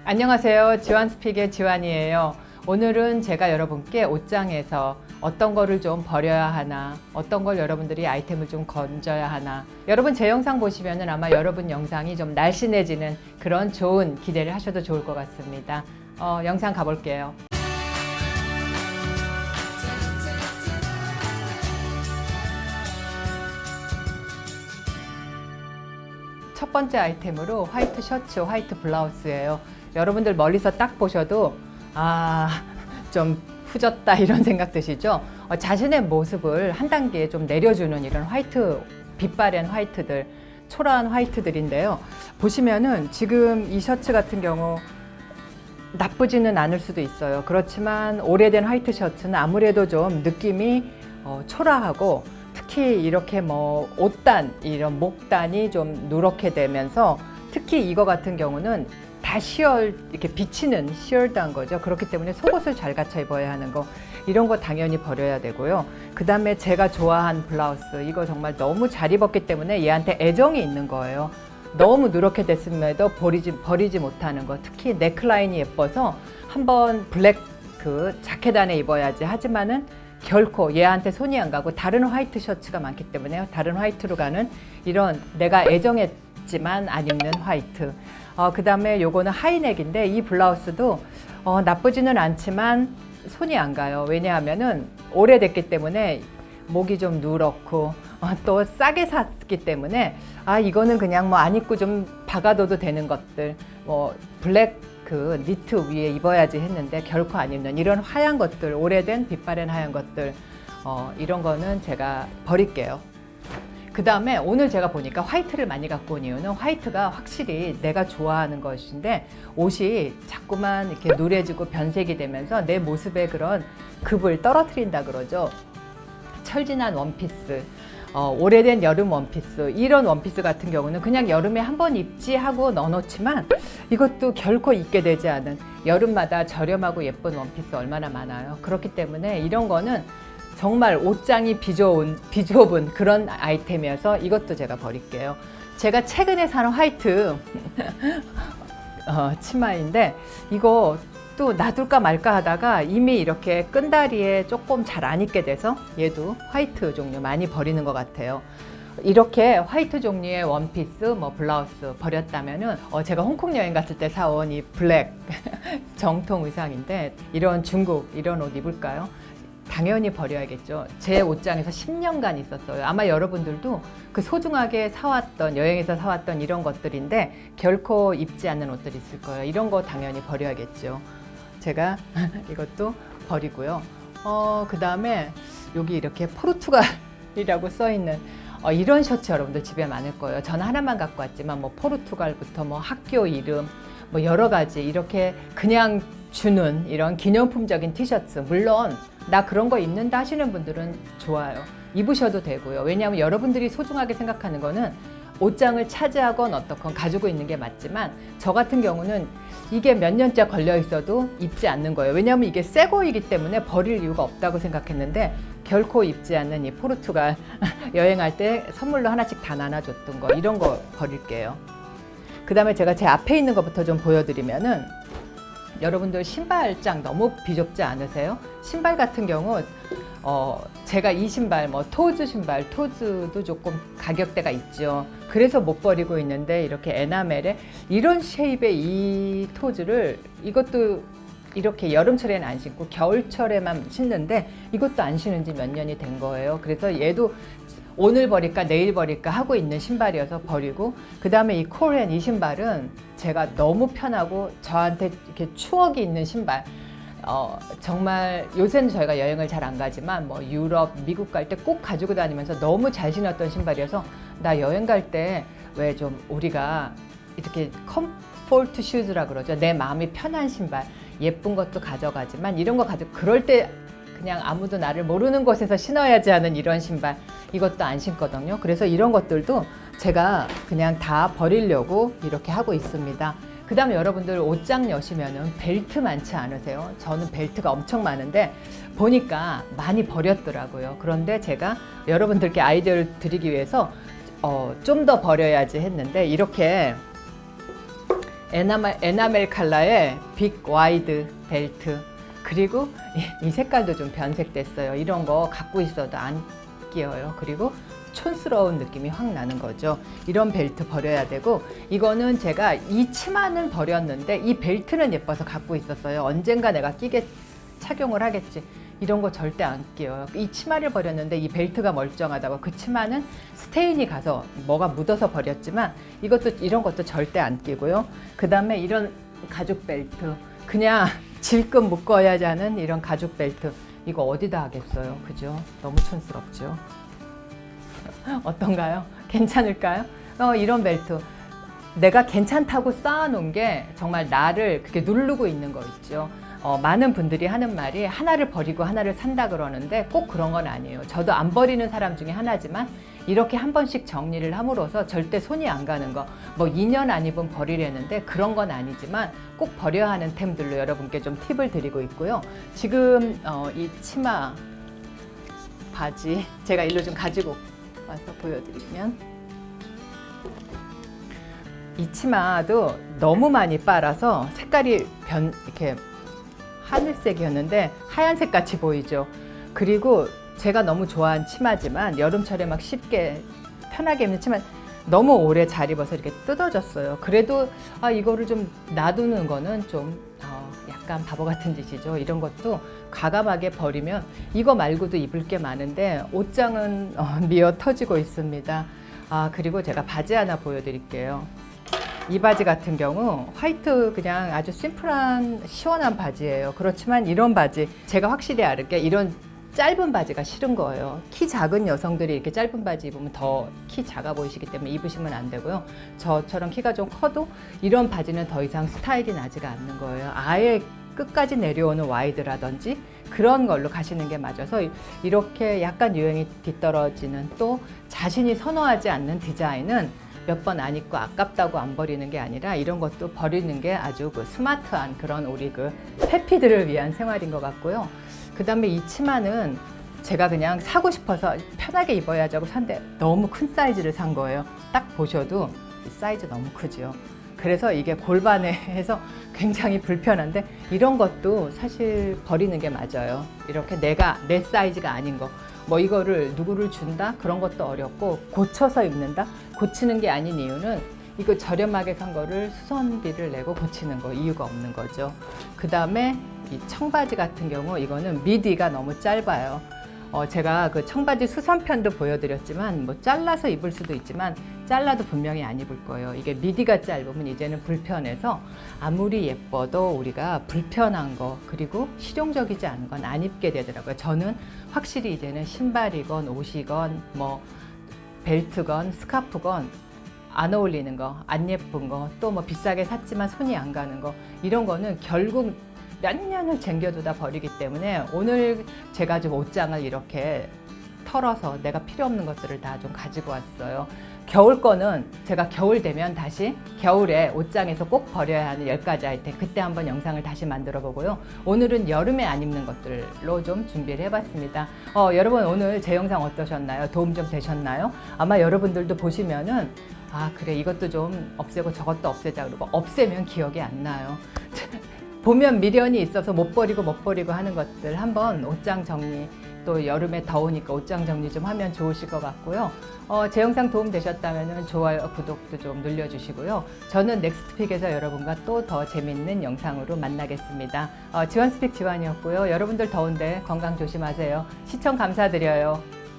안녕하세요. 지완스픽의 지완이에요. 오늘은 제가 여러분께 옷장에서 어떤 거를 좀 버려야 하나, 어떤 걸 여러분들이 아이템을 좀 건져야 하나. 여러분 제 영상 보시면은 아마 여러분 영상이 좀 날씬해지는 그런 좋은 기대를 하셔도 좋을 것 같습니다. 영상 가볼게요. 첫 번째 아이템으로 화이트 셔츠, 화이트 블라우스예요. 여러분들 멀리서 딱 보셔도 좀 후졌다 이런 생각 드시죠? 자신의 모습을 한 단계 좀 내려주는 이런 화이트, 빛바랜 화이트들, 초라한 화이트들인데요. 보시면은 지금 이 셔츠 같은 경우 나쁘지는 않을 수도 있어요. 그렇지만 오래된 화이트 셔츠는 아무래도 좀 느낌이 초라하고, 특히 이렇게 뭐 옷단, 이런 목단이 좀 누렇게 되면서, 특히 이거 같은 경우는 다 이렇게 비치는 시얼드한 거죠. 그렇기 때문에 속옷을 잘 갖춰 입어야 하는 거, 이런 거 당연히 버려야 되고요. 그 다음에 제가 좋아한 블라우스, 이거 정말 너무 잘 입었기 때문에 얘한테 애정이 있는 거예요. 너무 누렇게 됐음에도 버리지 못하는 거, 특히 넥라인이 예뻐서 한번 블랙 그 자켓 안에 입어야지 하지만은 결코 얘한테 손이 안 가고, 다른 화이트 셔츠가 많기 때문에 다른 화이트로 가는 이런 내가 애정했지만 안 입는 화이트. 그 다음에 요거는 하이넥인데, 이 블라우스도 나쁘지는 않지만 손이 안 가요. 왜냐하면은 오래됐기 때문에 목이 좀 누렇고, 또 싸게 샀기 때문에 이거는 그냥 뭐 안 입고 좀 박아둬도 되는 것들, 뭐 블랙 그 니트 위에 입어야지 했는데 결코 안 입는 이런 하얀 것들, 오래된 빛바랜 하얀 것들, 이런 거는 제가 버릴게요. 그 다음에 오늘 제가 보니까 화이트를 많이 갖고 온 이유는, 화이트가 확실히 내가 좋아하는 것인데 옷이 자꾸만 이렇게 누래지고 변색이 되면서 내 모습의 그런 급을 떨어뜨린다 그러죠. 철진한 원피스, 오래된 여름 원피스, 이런 원피스 같은 경우는 그냥 여름에 한번 입지 하고 넣어놓지만 이것도 결코 입게 되지 않은, 여름마다 저렴하고 예쁜 원피스 얼마나 많아요. 그렇기 때문에 이런 거는 정말 옷장이 비좁은 그런 아이템이어서 이것도 제가 버릴게요. 제가 최근에 산 화이트 치마인데, 이거 또 놔둘까 말까 하다가 이미 이렇게 끈다리에 조금 잘 안 입게 돼서 얘도 화이트 종류 많이 버리는 것 같아요. 이렇게 화이트 종류의 원피스, 뭐 블라우스 버렸다면은, 제가 홍콩 여행 갔을 때 사온 이 블랙 정통 의상인데, 이런 중국 이런 옷 입을까요? 당연히 버려야겠죠. 제 옷장에서 10년간 있었어요. 아마 여러분들도 그 소중하게 사왔던, 여행에서 사왔던 이런 것들인데 결코 입지 않는 옷들이 있을 거예요. 이런 거 당연히 버려야겠죠. 제가 이것도 버리고요. 그 다음에 여기 이렇게 포르투갈이라고 써있는 이런 셔츠 여러분들 집에 많을 거예요. 저는 하나만 갖고 왔지만 뭐 포르투갈부터 뭐 학교 이름, 뭐 여러 가지 이렇게 그냥 주는 이런 기념품적인 티셔츠, 물론 나 그런 거 입는다 하시는 분들은 좋아요. 입으셔도 되고요. 왜냐하면 여러분들이 소중하게 생각하는 거는 옷장을 차지하건 어떻건 가지고 있는 게 맞지만, 저 같은 경우는 이게 몇 년째 걸려 있어도 입지 않는 거예요. 왜냐하면 이게 새 거이기 때문에 버릴 이유가 없다고 생각했는데 결코 입지 않는 이 포르투갈 여행할 때 선물로 하나씩 다 나눠줬던 거, 이런 거 버릴게요. 그 다음에 제가 제 앞에 있는 것부터 좀 보여드리면은, 여러분들 신발장 너무 비좁지 않으세요? 신발 같은 경우 제가 이 신발, 뭐 토즈 신발, 토즈도 조금 가격대가 있죠. 그래서 못 버리고 있는데, 이렇게 에나멜에 이런 쉐입의 이 토즈를, 이것도 이렇게 여름철에는 안 신고 겨울철에만 신는데 이것도 안 신은 지 몇 년이 된 거예요. 그래서 얘도 오늘 버릴까 내일 버릴까 하고 있는 신발이어서 버리고, 그 다음에 이 코렌, 이 신발은 제가 너무 편하고 저한테 이렇게 추억이 있는 신발. 정말 요새는 저희가 여행을 잘 안 가지만 뭐 유럽, 미국 갈 때 꼭 가지고 다니면서 너무 잘 신었던 신발이어서, 나 여행 갈 때 왜 좀 우리가 이렇게 컴포트 슈즈라 그러죠. 내 마음이 편한 신발, 예쁜 것도 가져가지만 이런 거 가지고 그럴 때 그냥 아무도 나를 모르는 곳에서 신어야지 하는 이런 신발, 이것도 안 신거든요. 그래서 이런 것들도 제가 그냥 다 버리려고 이렇게 하고 있습니다. 그 다음에 여러분들 옷장 여시면은 벨트 많지 않으세요? 저는 벨트가 엄청 많은데 보니까 많이 버렸더라고요. 그런데 제가 여러분들께 아이디어를 드리기 위해서 좀 더 버려야지 했는데, 이렇게 에나멜 컬러의 빅 와이드 벨트, 그리고 이 색깔도 좀 변색됐어요. 이런 거 갖고 있어도 안 끼어요. 그리고 촌스러운 느낌이 확 나는 거죠. 이런 벨트 버려야 되고, 이거는 제가 이 치마는 버렸는데 이 벨트는 예뻐서 갖고 있었어요. 언젠가 내가 착용을 하겠지. 이런 거 절대 안 끼어요. 이 치마를 버렸는데 이 벨트가 멀쩡하다고. 그 치마는 스테인이 가서 뭐가 묻어서 버렸지만 이런 것도 절대 안 끼고요. 그 다음에 이런 가죽 벨트, 그냥 질끈 묶어야지 하는 이런 가죽 벨트, 이거 어디다 하겠어요. 그죠? 너무 촌스럽죠. 어떤가요? 괜찮을까요? 이런 벨트 내가 괜찮다고 쌓아놓은 게 정말 나를 그렇게 누르고 있는 거 있죠. 많은 분들이 하는 말이 하나를 버리고 하나를 산다 그러는데 꼭 그런 건 아니에요. 저도 안 버리는 사람 중에 하나지만 이렇게 한 번씩 정리를 함으로써 절대 손이 안 가는 거, 뭐 2년 안 입은 버리려는데 그런 건 아니지만 꼭 버려야 하는 템들로 여러분께 좀 팁을 드리고 있고요. 지금 이 치마 바지 제가 일로 좀 가지고 와서 보여드리면, 이 치마도 너무 많이 빨아서 색깔이 이렇게 하늘색이었는데 하얀색 같이 보이죠. 그리고 제가 너무 좋아하는 치마지만 여름철에 막 쉽게 편하게 입는 치마, 너무 오래 잘 입어서 이렇게 뜯어졌어요. 그래도 이거를 좀 놔두는 거는 좀 약간 바보 같은 짓이죠. 이런 것도 과감하게 버리면 이거 말고도 입을 게 많은데 옷장은 미어 터지고 있습니다. 그리고 제가 바지 하나 보여드릴게요. 이 바지 같은 경우 화이트, 그냥 아주 심플한 시원한 바지예요. 그렇지만 이런 바지 제가 확실히 알게, 이런 짧은 바지가 싫은 거예요. 키 작은 여성들이 이렇게 짧은 바지 입으면 더 키 작아 보이시기 때문에 입으시면 안 되고요. 저처럼 키가 좀 커도 이런 바지는 더 이상 스타일이 나지가 않는 거예요. 아예 끝까지 내려오는 와이드라든지 그런 걸로 가시는 게 맞아서, 이렇게 약간 유행이 뒤떨어지는, 또 자신이 선호하지 않는 디자인은 몇 번 안 입고 아깝다고 안 버리는 게 아니라 이런 것도 버리는 게 아주 스마트한 그런 우리 해피들을 위한 생활인 것 같고요. 그 다음에 이 치마는 제가 그냥 사고 싶어서 편하게 입어야지 하고 샀는데 너무 큰 사이즈를 산 거예요. 딱 보셔도 이 사이즈 너무 크죠. 그래서 이게 골반에 해서 굉장히 불편한데, 이런 것도 사실 버리는 게 맞아요. 이렇게 내 사이즈가 아닌 거, 뭐 이거를 누구를 준다? 그런 것도 어렵고, 고쳐서 입는다? 고치는 게 아닌 이유는 이거 저렴하게 산 거를 수선비를 내고 고치는 거, 이유가 없는 거죠. 그 다음에 이 청바지 같은 경우 이거는 미디가 너무 짧아요. 제가 그 청바지 수선편도 보여드렸지만 뭐 잘라서 입을 수도 있지만 잘라도 분명히 안 입을 거예요. 이게 미디가 짧으면 이제는 불편해서 아무리 예뻐도 우리가 불편한 거, 그리고 실용적이지 않은 건 안 입게 되더라고요. 저는 확실히 이제는 신발이건 옷이건 뭐 벨트건 스카프건 안 어울리는 거, 안 예쁜 거, 또 뭐 비싸게 샀지만 손이 안 가는 거, 이런 거는 결국 몇 년을 쟁겨두다 버리기 때문에 오늘 제가 좀 옷장을 이렇게 털어서 내가 필요 없는 것들을 다 좀 가지고 왔어요. 겨울 거는 제가 겨울 되면 다시 겨울에 옷장에서 꼭 버려야 하는 10가지 아이템, 그때 한번 영상을 다시 만들어 보고요. 오늘은 여름에 안 입는 것들로 좀 준비를 해봤습니다. 여러분 오늘 제 영상 어떠셨나요? 도움 좀 되셨나요? 아마 여러분들도 보시면은 그래, 이것도 좀 없애고 저것도 없애자 그러고, 없애면 기억이 안 나요. 보면 미련이 있어서 못 버리고 하는 것들 한번 옷장 정리, 또 여름에 더우니까 옷장 정리 좀 하면 좋으실 것 같고요. 제 영상 도움 되셨다면 좋아요, 구독도 좀 눌러주시고요. 저는 넥스트픽에서 여러분과 또 더 재밌는 영상으로 만나겠습니다. 지원스픽 지원이었고요. 여러분들 더운데 건강 조심하세요. 시청 감사드려요.